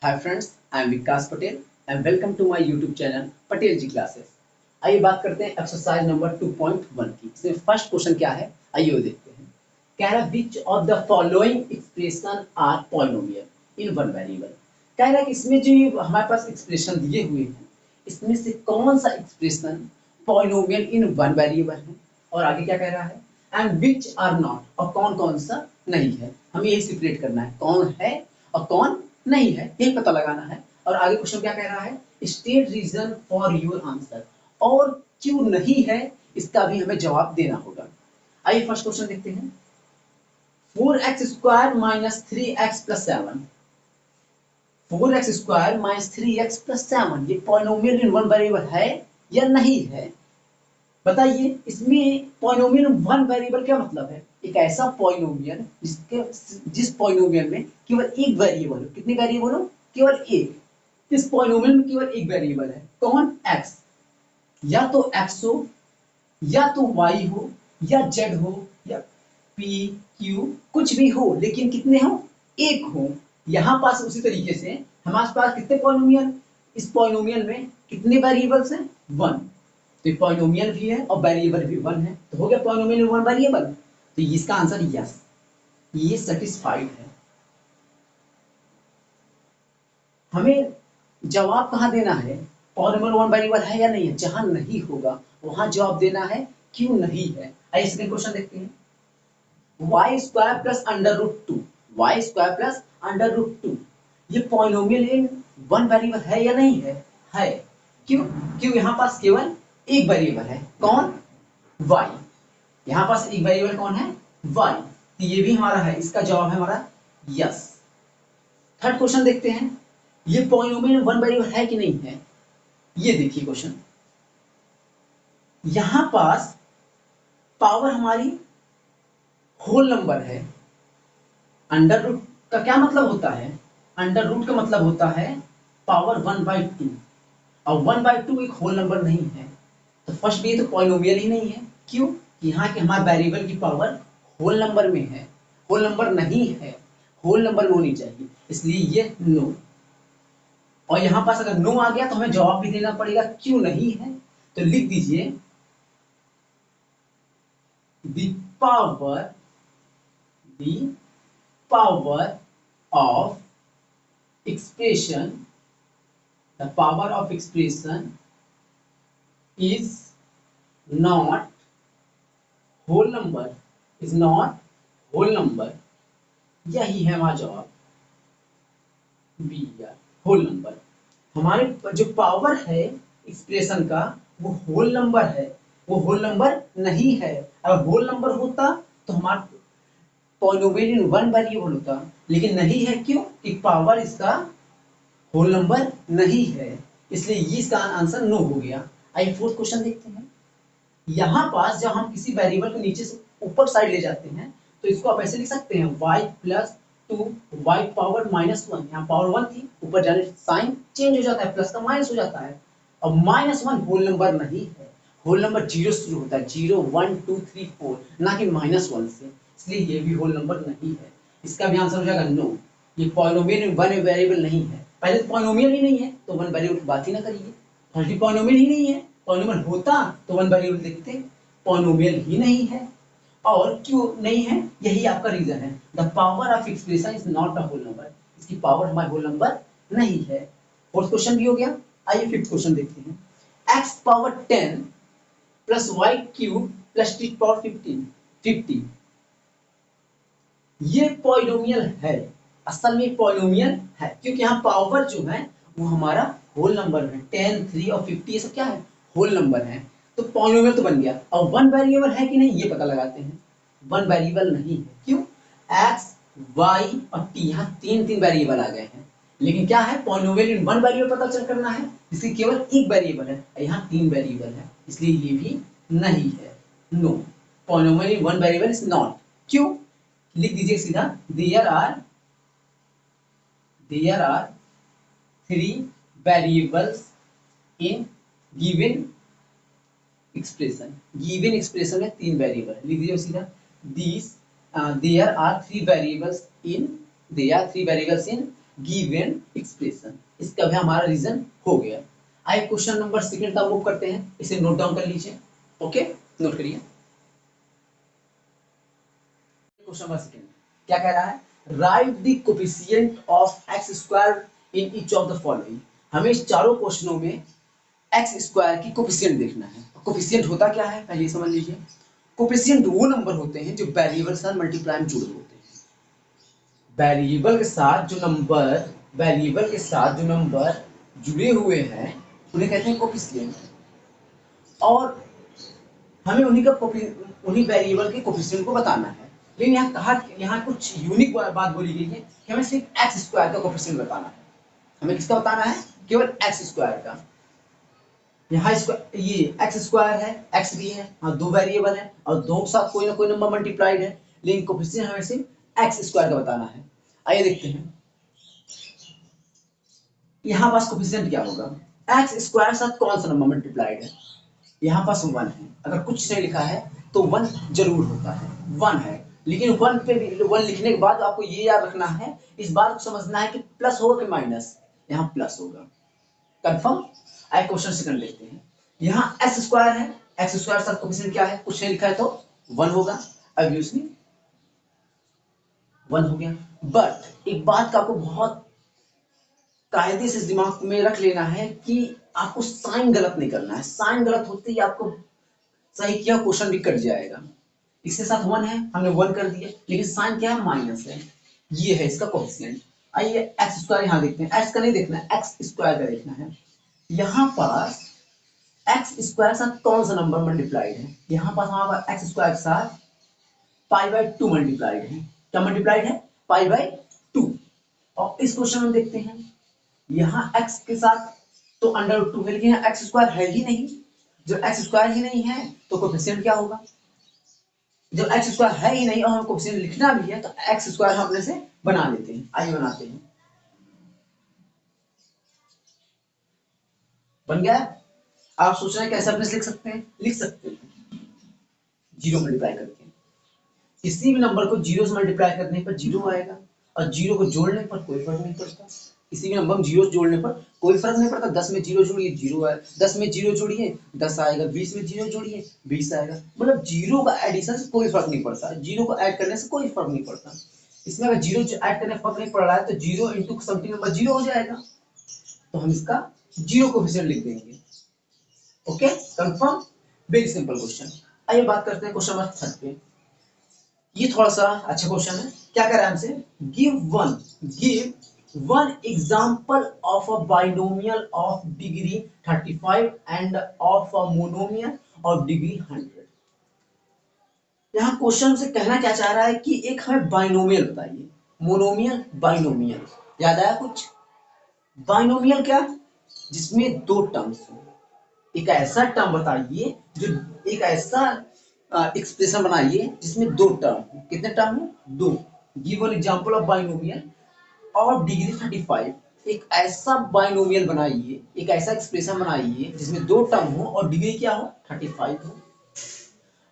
Hi friends, I am Vikas Patel and welcome to my YouTube channel Patel ji classes. आइए बात करते हैं एक्सरसाइज नंबर 2.1 की। इसमें फर्स्ट क्वेश्चन क्या है, आइए वो देखते हैं। कह रहा है which of the following expression are polynomial in one variable. कह रहा है कि इसमें जो ये हमारे पास एक्सप्रेशन दिए हुए हैं, इसमें से कौन सा expression polynomial in one variable है, और आगे क्या कह रहा है, एंड विच आर नॉट, और कौन कौन सा नहीं है। हमें यही सेपरेट करना है, कौन है और कौन नहीं है, यही पता लगाना है। और आगे क्वेश्चन क्या कह रहा है, state reason for your answer, और क्यों नहीं है इसका भी हमें जवाब देना होगा। आइए फर्स्ट क्वेश्चन देखते हैं। 4x² minus 3x plus 7, 4x² minus 3x plus 7 ये पॉलिनोमियल इन वन वेरिएबल है या नहीं है, बताइए। इसमें पॉलिनोमियल वन वेरिएबल क्या मतलब है, एक ऐसा पॉलिनोमियल जिस पॉलिनोमियल में केवल एक वेरिएबल हो। कितने वेरिएबल हो, केवल एक। इस पॉलिनोमियल में केवल एक वेरिएबल है, कौन, x। या तो x हो, या तो y हो, या z हो, या p q कुछ भी हो, लेकिन कितने हो, एक हो। यहाँ पास उसी तरीके से हमारे पास कितने पॉलिनोमियल, इस पॉलिनोमियल में कितने वेरिएबल्स हैं, वन। तो पॉलिनोमियल भी है और वेरिएबल भी वन है, तो हो गया पॉलिनोमियल वन वेरिएबल। तो इसका आंसर यस, ये सेटिस्फाइड है। हमें जवाब कहाँ देना है, पॉलिनोमियल वन वेरिएबल है या नहीं है, जहां नहीं होगा वहां जवाब देना है, क्यों नहीं है। आइए सेकंड क्वेश्चन देखते हैं। y² plus under root two, y² plus under root two ये पॉलिनोमियल इन वन वेरिएबल है या नहीं है, है। क्यों, क्यों यहाँ पास केवल एक वेरिएबल है, कौन, y। यहाँ पास एक वेरिएबल कौन है, y। तो ये भी हमारा है, इसका जवाब है हमारा यस। थर्ड क्वेश्चन देखते हैं, ये पॉलिनोमियल वन वेरिएबल है कि नहीं है। ये देखिए क्वेश्चन, यहां पास पावर हमारी होल नंबर है। अंडर रूट का क्या मतलब होता है, अंडर रूट का मतलब होता है पावर 1/2, और 1/2 एक होल नंबर नहीं है। तो फर्स्ट भी तो पॉलिनोमियल ही नहीं है। क्यों, यहाँ के हमारे वेरिएबल की पावर होल नंबर में है, होल नंबर नहीं है, होल नंबर में होनी चाहिए, इसलिए ये नो। और यहाँ पास अगर नो आ गया तो हमें जवाब भी देना पड़ेगा क्यों नहीं है। तो लिख दीजिए the power, the power of expression, the power of expression is not whole number, is not whole number। यही है हमारा जवाब, बी यार, होल नंबर। हमारे जो पावर है एक्सप्रेशन का वो होल नंबर है, वो होल नंबर नहीं है। अगर होल नंबर होता तो हमारा पॉलिनोमियल इन वन वेरिएबल होता, लेकिन नहीं है। क्यों, कि पावर इसका होल नंबर नहीं है, इसलिए ये इसका आंसर नो हो गया। आइए फोर्थ क्वेश्चन देखते हैं। यहाँ पास जब हम किसी वेरिएबल को नीचे से ऊपर साइड ले जाते हैं तो इसको आप ऐसे लिख सकते हैं y प्लस 2 y पावर -1। यहाँ पावर 1 थी, ऊपर जाने साइन चेंज हो जाता है, प्लस का माइनस हो जाता है। और -1 होल नंबर नहीं है, होल नंबर जीरो से शुरू होता है, 0 1 2 3 4, ना कि -1 से, इसलिए ये भी होल नंबर नहीं है। इसका भी आंसर हो जाएगा नो, ये पॉलिनोमियल वन वेरिएबल नहीं है। पहले तो पॉलिनोमियल ही नहीं है तो वन वेरिएबल की बात ही ना करिए। फर्स्ट पॉलिनोमियल ही नहीं है, पॉलिनोमियल होता तो वन वेरिएबल देखते, पॉलिनोमियल ही नहीं है। और क्यों नहीं है, यही आपका रीजन है, the power of expression is not a whole number, इसकी पावर हमारे होल नंबर नहीं है। फोर्थ क्वेश्चन भी हो गया। आइए फिफ्थ क्वेश्चन देखते हैं। x power 10 plus y cube plus t power 50 ये पॉलिनोमियल है, असल में पॉलिनोमियल है, क्योंकि यहाँ पावर जो है वो हमारा होल नंबर है। 10 3 और 50 ये सब क्या है, होल नंबर है। तो पॉलिनोमियल तो बन गया। और वन वेरिएबल है कि नहीं ये पता लगाते हैं, वन वेरिएबल नहीं है। क्यों, x y और t यहाँ तीन तीन वेरिएबल आ गए हैं, लेकिन क्या है, पॉलिनोमियल इन वन वेरिएबल पता चल करना है, इसकी केवल एक वेरिएबल है, यहाँ तीन वेरिएबल है, इसलिए ये भी नहीं है, no, polynomial in one variable is not. क्यों, लिख दीजिए सीधा, there are three variables in given expression. Given expression में तीन वेरिएबल, लिख दीजिए सीधा, this there are three variables in, there are three variables in given expression. इसका भी हमारा रीजन हो गया। आइए क्वेश्चन नंबर सेकंड का मूव करते हैं, इसे नोट डाउन कर लीजिए। ओके, नोट करिए। क्वेश्चन नंबर सेकंड क्या कह रहा है, right the coefficient of x square in each of the following. हमें इस चारों क्वेश्चनों में एक्स स्क्वायर की कोफिशिएंट देखना है। कोफिशिएंट होता क्या है पहले समझ लीजिए। कोफिशिएंट वो नंबर होते हैं जो वेरिएबल के साथ मल्टीप्लाई में जुड़े होते हैं। वेरिएबल के साथ जो नंबर जुड़े हुए हैं उन्हें कहते हैं कोफिशिएंट। और हमें उन्हीं वेरिएबल के कोफिशिएंट को बताना है। लेकिन यहाँ कुछ यूनिक बात बोली गई है कि हमें सिर्फ एक्स स्क्वायर का कोफिशिएंट बताना है। हमें किसका बताना है, केवल एक्स स्क्वायर का। यहाँ ये एक्स स्क्वायर है, एक्स भी है, हाँ दो वेरिएबल है और दो के साथ कोई ना कोई नंबर मल्टीप्लाइड है, लेकिन कोफिशिएंट हमें सिर्फ एक्स स्क्वायर का बताना है। आइए देखते हैं यहाँ पास कोफिशिएंट क्या होगा, एक्स स्क्वायर साथ कौन सा नंबर मल्टीप्लाइड है, यहाँ पास 1 है। अगर कुछ नहीं लिखा है तो 1 जरूर होता है, 1 है। लेकिन 1 पे 1 लिखने के बाद आपको ये याद रखना है, इस बात को समझना है कि प्लस होगा कि माइनस, यहाँ प्लस होगा। कंफर्म। आइए क्वेश्चन सेकंड देखते हैं। यहाँ एक्स स्क्वायर है, एक्स स्क्वायर साथ कोफिशिएंट क्या है, कुछ नहीं लिखा है तो 1 होगा, ऑब्वियसली 1 हो गया। बट एक बात का आपको बहुत कायदे से दिमाग में रख लेना है कि आपको साइन गलत नहीं करना है। साइन गलत होते ही आपको सही किया क्वेश्चन भी कट जाएगा। इसके साथ 1 है, हमने 1 कर दिया, लेकिन साइन क्या है, माइनस है। ये है इसका कोफिशिएंट। आइए एक्स स्क्वायर यहाँ देखते हैं, एक्स का नहीं देखना है, एक्स स्क्वायर का देखना है। यहाँ पास एक्स स्क्वायर साथ कौन सा नंबर मल्टीप्लाइड है, यहाँ पास हमारा एक्स स्क्वायर के साथ π/2 मल्टीप्लाइड है। क्या मल्टीप्लाइड है, π/2। और इस क्वेश्चन में देखते हैं, यहाँ x के साथ तो √2 है, लेकिन यहाँ एक्स स्क्वायर है ही नहीं। जब एक्स स्क्वायर ही नहीं है तो कोफिशिएंट क्या होगा, जब एक्स स्क्वायर है ही नहीं और हमें कोफिशिएंट लिखना भी है तो एक्स स्क्वायर हम अपने से बना लेते हैं। आइए बनाते हैं, बन गया। आप सोच रहे हैं कैसे अपने से लिख सकते हैं, लिख सकते हैं जीरो मल्टीप्लाई करके। किसी भी नंबर को जीरो से मल्टीप्लाई करने पर जीरो आएगा और जीरो को जोड़ने पर कोई फर्क नहीं पड़ता। किसी भी नंबर में जीरो जोड़ने पर कोई फर्क नहीं पड़ता। 10 में जीरो जोड़िए जीरो आएगा, 10 में जीरो जोड़िए 10 आएगा, 20 में जीरो जोड़िए 20 आएगा। मतलब जीरो का एडिशन से कोई फर्क नहीं पड़ता, जीरो को ऐड करने से कोई फर्क नहीं पड़ता। इसमें अगर जीरो ऐड करने फर्क नहीं पड़ रहा है तो zero into something number zero हो जाएगा, तो हम इसका जीरो कोफिशिएंट लिख देंगे। Okay, confirm. Very simple question. आइए बात करते हैं क्वेश्चन नंबर 3 पे। ये थोड़ा सा अच्छा क्वेश्चन है। क्या कह रहा है हमसे, give one example of a binomial of degree 35 end of a monomial of degree 100। यहाँ क्वेश्चन से कहना क्या चाह रहा है कि एक हमें बाइनोमियल बताइए, मोनोमियल बाइनोमियल, याद आया कुछ। बाइनोमियल क्या, जिसमें दो टर्म्स हो। एक ऐसा टर्म बताइए जो, एक ऐसा एक्सप्रेशन बनाइए जिसमें दो टर्म हो। कितने टर्म हो, दो। Give an example of binomial और डिग्री 35। एक ऐसा बाइनोमियल बनाइए, एक ऐसा एक्सप्रेशन बनाइए जिसमें दो टर्म हो और डिग्री क्या हो, 35 हो।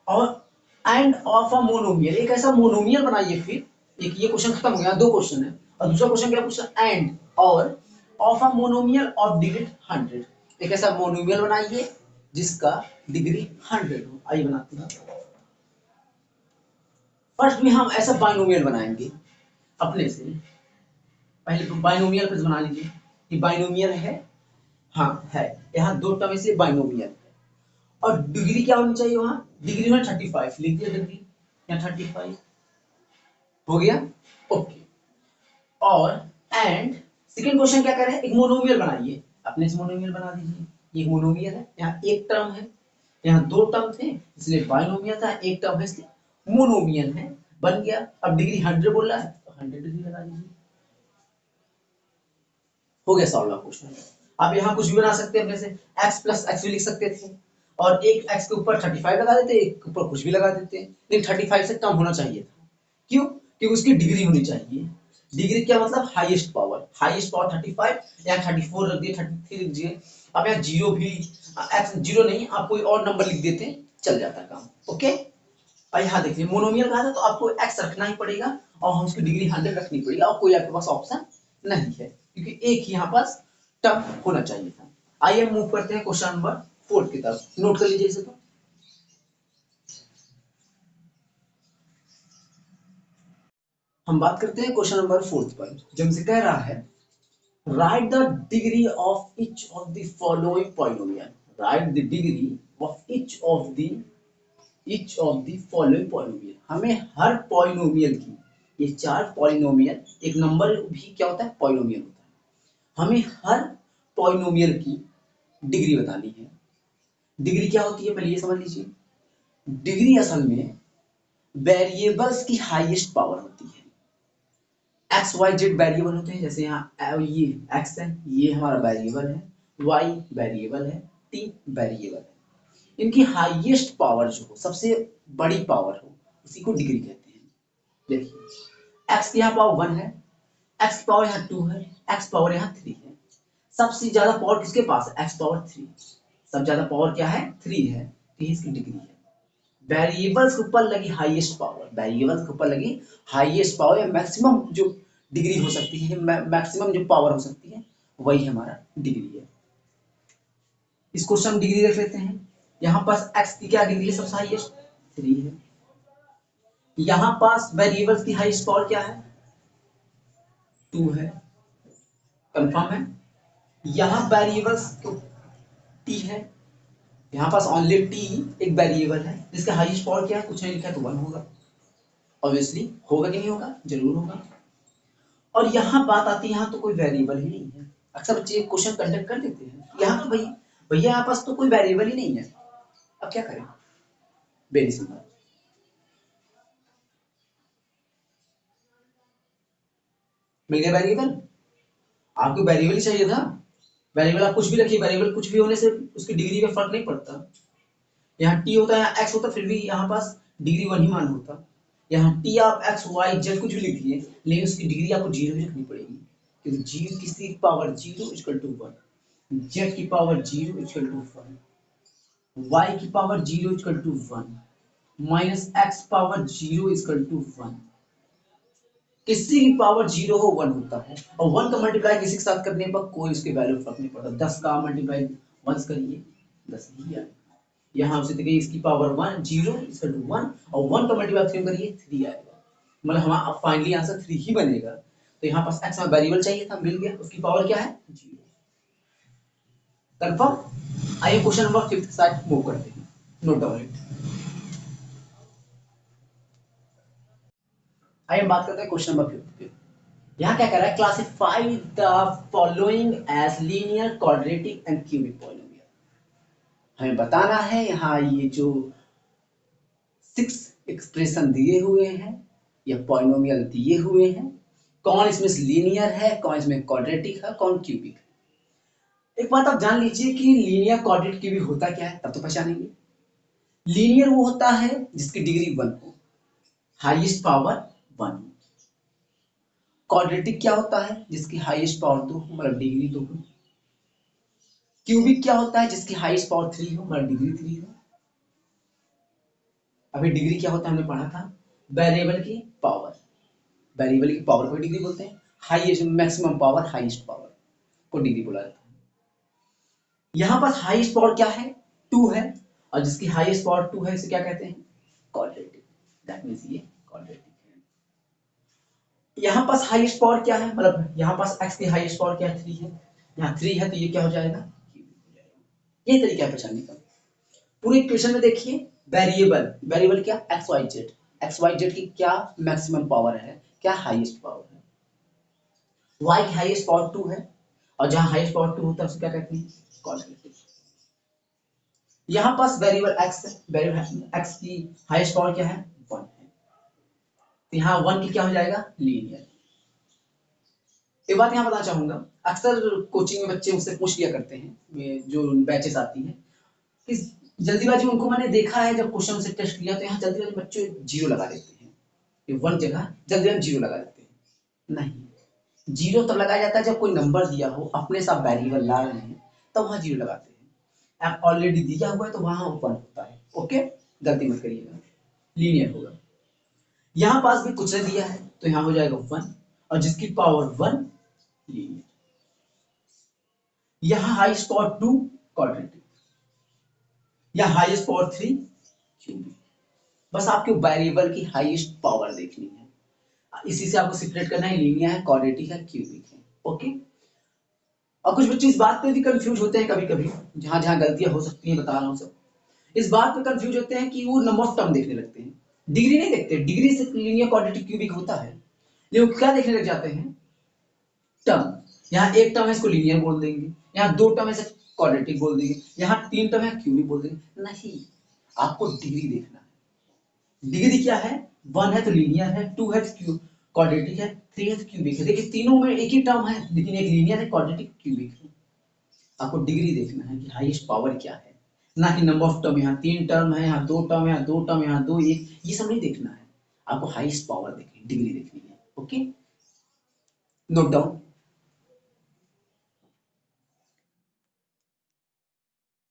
और एंड ऑफ अ मोनोमियल, एक ऐसा मोनोमियल बनाइए। फिर एक ये क्वेश्चन खत्म हो गया, दो क्वेश्चन है। और दूसरा क्वेश्चन क्या पूछा, एंड और of a monomial of degree 100। एक ऐसा मोनोमियल बनाइए जिसका डिग्री 100 हो। आइए बनाते हैं। फर्स्ट में हम ऐसा बाइनोमियल बनाएंगे अपने से। पहले तो बाइनोमियल पे बना लीजिए कि बाइनोमियल है, हाँ है, यहाँ दो टर्म इसलिए बाइनोमियल है। और डिग्री क्या होनी चाहिए, वहां डिग्री में 35 लिख दिया, डिग्री यहाँ 35 हो गया। ओके। और एंड सेकंड क्वेश्चन क्या करें, एक मोनोमियल बनाइए, अपने से मोनोमियल बना दीजिए। ये मोनोमियल है, यहाँ एक टर्म है, यहाँ दो टर्म थे इसलिए बाइनोमियल था, एक टर्म है इसलिए मोनोमियल है, बन गया। अब डिग्री 100 बोल रहा है तो 100 डिग्री लगा दीजिए, हो गया सॉल्व क्वेश्चन। आप यहाँ कुछ भी बना सकते हैं अपने से, x प्लस एक्स भी लिख सकते थे और एक x के ऊपर 35 लगा देते, एक के ऊपर कुछ भी लगा देते, लेकिन 35 से कम होना चाहिए था। क्यों, क्योंकि उसकी डिग्री होनी चाहिए। डिग्री क्या मतलब, हाईएस्ट पावर। हाईएस्ट पावर 35, यहाँ 34 रख दिए, 33 लिख दिए। अब यहाँ जीरो भी, एक्स जीरो नहीं, आप कोई और नंबर लिख देते चल जाता काम। ओके। और यहाँ देखिए मोनोमियल कहा था तो आपको x रखना ही पड़ेगा और हम उसकी डिग्री 100 रखनी पड़ेगी और कोई आपके पास ऑप्शन नहीं है, क्योंकि एक ही यहाँ पास टर्म होना चाहिए था। आइए मूव करते हैं क्वेश्चन नंबर 4 की तरफ, नोट कर लीजिए इसे। तो हम बात करते हैं क्वेश्चन नंबर 4 पर, जो हमसे कह रहा है right the degree of each of the following polynomial. Right the degree of each of the following polynomial. हमें हर पॉलिनोमियल की, ये 4 पॉलिनोमियल, एक नंबर भी क्या होता है, पॉलिनोमियल होता है। हमें हर पॉलिनोमियल की डिग्री बतानी है। डिग्री क्या होती है, पहले ये समझ लीजिए। डिग्री असल में वेरिएबल्स की हाईएस्ट पावर होती है। एक्स वाई जेड वेरिएबल होते हैं, जैसे यहाँ ये एक्स है, ये हमारा वेरिएबल है, वाई वेरिएबल है, टी वेरिएबल है। इनकी हाईएस्ट पावर जो हो, सबसे बड़ी पावर हो, उसी को डिग्री कहते हैं। देखिए एक्स की यहाँ पावर 1 है, एक्स की पावर यहाँ 2 है, एक्स पावर यहाँ 3 है। सबसे ज्यादा पावर किसके पास है, एक्स पावर 3। सबसे ज्यादा पावर क्या है, 3 है, तो ये इसकी डिग्री है। वेरिएबल्स के ऊपर लगी हाईएस्ट पावर, वेरिएबल्स के ऊपर लगी हाईएस्ट पावर या मैक्सिमम जो डिग्री हो सकती है, मैक्सिमम जो पावर हो सकती है, वही हमारा डिग्री है। इसको हम डिग्री रख लेते हैं। यहाँ पास x की क्या डिग्री है, सबसे हाईएस्ट 3 है। यहाँ पास वेरिएबल्स की हाईएस्ट पावर क्या है, 2 है, कंफर्म है। यहाँ वेरिएबल्स t है, यहाँ पास ओनली t एक वेरिएबल है जिसका हाईएस्ट पावर क्या है, कुछ नहीं लिखा है तो 1 होगा। ऑब्वियसली होगा कि नहीं होगा, जरूर होगा। और यहाँ बात आती है, यहाँ तो कोई वेरिएबल ही नहीं है। अक्सर बच्चे क्वेश्चन कंडक्ट कर देते हैं, यहाँ तो भैया यहाँ पास तो कोई वेरिएबल ही नहीं है, अब क्या करें। वेरी सिंपल, मिल गया वेरिएबल। आपको वेरिएबल ही चाहिए था, वेरिएबल आप कुछ भी रखिए, वेरिएबल कुछ भी होने से उसकी डिग्री में फर्क नहीं पड़ता। यहाँ टी होता है, यहाँ एक्स होता, फिर भी यहाँ पास डिग्री 1 ही मान होता। यहाँ टी आप एक्स वाई जेड कुछ भी लिख दिए, लेकिन उसकी डिग्री आपको 0 ही रखनी पड़ेगी, क्योंकि जीरो किसी की पावर 0 इक्वल टू 1, जेड की पावर 0 इक्वल टू 1, y की power 0 equal to 1, minus x power 0 equal to 1। किसी की पावर 0 हो 1 होता है, और 1 का मल्टीप्लाई किसी के साथ करने पर कोई उसके वैल्यू फर्क नहीं पड़ता। 10 का मल्टीप्लाई 1 करिए 10 ही आएगा। यहाँ से देखिए इसकी पावर 1 0 इक्वल टू 1, और 1 का मल्टीप्लाई 3 करिए 3 आएगा, मतलब हमारा फाइनली आंसर 3 ही बनेगा। तो यहाँ पास x में वेरिएबल चाहिए था, मिल गया, उसकी पावर क्या है 0। कंफर्म। आइए क्वेश्चन नंबर 5 साइड मूव करते हैं, नोट डाउन इट। आइए बात करते हैं क्वेश्चन नंबर 5। यहाँ क्या कर रहा है, classify the following as linear quadratic and cubic polynomial. हमें बताना है यहाँ ये जो 6 एक्सप्रेशन दिए हुए हैं या पॉलिनोमियल दिए हुए हैं, कौन इसमें लीनियर है, कौन इसमें क्वाड्रेटिक है, कौन क्यूबिक है। एक बात आप जान लीजिए कि लीनियर क्वाड्रेटिक क्यूबिक होता क्या है, तब तो पहचानेंगे। लीनियर वो होता है जिसकी डिग्री 1 हो, हाईएस्ट पावर 1। क्वाड्रेटिक क्या होता है, जिसकी हाईएस्ट पावर 2 हो, मतलब डिग्री 2 हो। क्यूबिक क्या होता है, जिसकी हाईएस्ट पावर 3 हो, मतलब डिग्री 3 हो। अभी डिग्री क्या होता है हमने पढ़ा था, वेरिएबल की पावर, वेरिएबल की पावर को डिग्री बोलते हैं। Highest maximum power, highest power को डिग्री बोला जाता है। यहाँ पर हाईएस्ट पावर क्या है, 2 है, और जिसकी हाईएस्ट पावर 2 है इसे क्या कहते हैं, क्वाड्रेटिक। दैट मींस ये क्वाड्रेटिक है। यहाँ पास हाईएस्ट पावर क्या है, मतलब यहाँ पास x की हाईएस्ट पावर क्या है, 3 है, यहाँ 3 है तो ये क्या हो जाएगा, ये तरीका है पहचानने का। पूरे इक्वेशन में देखिए, वेरिएबल, वेरिएबल क्या, x y z, x y z की क्या मैक्सिमम पावर है, क्या हाईएस्ट पावर है। y की हाईएस्ट पावर 2 है, और जहां हाईएस्ट पावर 2 होता है उसे क्या कहते हैं, क्वाड्रेटिक। यहाँ पास वेरिएबल x है, वेरिएबल x की हाईएस्ट पावर क्या है, 1 है, तो यहाँ 1 की क्या हो जाएगा, लीनियर। एक बात यहाँ बताना चाहूंगा, अक्सर कोचिंग में बच्चे मुझसे पूछ लिया करते हैं, जो बैचेस आती है, कि जल्दीबाजी उनको मैंने देखा है, जब क्वेश्चन से टेस्ट किया तो यहाँ जल्दीबाजी बच्चे 0 लगा देते हैं, ये 1 जगह जल्दीबाजी 0 लगा देते हैं। नहीं, 0 तब लगाया जाता है जब कोई नंबर दिया हो, अपने साथ वेरिएबल ला रहे हैं, तब वहां 0 लगाते हैं। आप ऑलरेडी दिया हुआ है तो वहां 1 होता है। ओके, गलती मत करिएगा, लीनियर होगा। यहाँ पास भी कुछ ने दिया है तो यहाँ हो जाएगा 1, और जिसकी पावर 1 यहाँ हाईएस्ट पावर 2 क्वाड्रेटिक, या हाईएस्ट पावर 3 क्यूबिक। बस आपके वेरिएबल की हाईएस्ट पावर देखनी है, इसी से आपको सेपरेट करना है लीनियर है, क्वाड्रेटिक है, क्यूबिक है। ओके। और कुछ बच्चे इस बात पे भी कंफ्यूज होते हैं कभी कभी, जहां जहां गलतियां हो सकती हैं बता रहा हूं सब, इस बात पे कंफ्यूज होते हैं कि वो नंबर ऑफ टर्म देखने लगते हैं, डिग्री नहीं देखते। डिग्री से लीनियर, क्वाड्रेटिक, क्यूबिक होता है, लेकिन क्या देखने लग जाते हैं, टर्म। यहाँ एक टर्म है इसको लीनियर बोल देंगे, यहाँ दो टर्म है इसे क्वाड्रेटिक बोल देंगे, यहाँ तीन टर्म है क्यूबिक बोल देंगे। नहीं, आपको डिग्री देखना है। डिग्री क्या है, 1 है तो लीनियर है, 2 है तो क्वाड्रेटिक है, 3 है तो क्यूबिक है। देखिए तीनों में एक ही टर्म है, लेकिन एक लीनियर है, क्वाड्रेटिक, क्यूबिक है। आपको डिग्री देखना है कि हाईएस्ट पावर क्या है, ना कि नंबर ऑफ टर्म। यहाँ 3 टर्म है, यहाँ 2 टर्म है, यहाँ 2 टर्म, यहाँ 2, 1, ये सब नहीं देखना है। आपको हाईएस्ट पावर देखनी, डिग्री देखनी है। Okay, note down.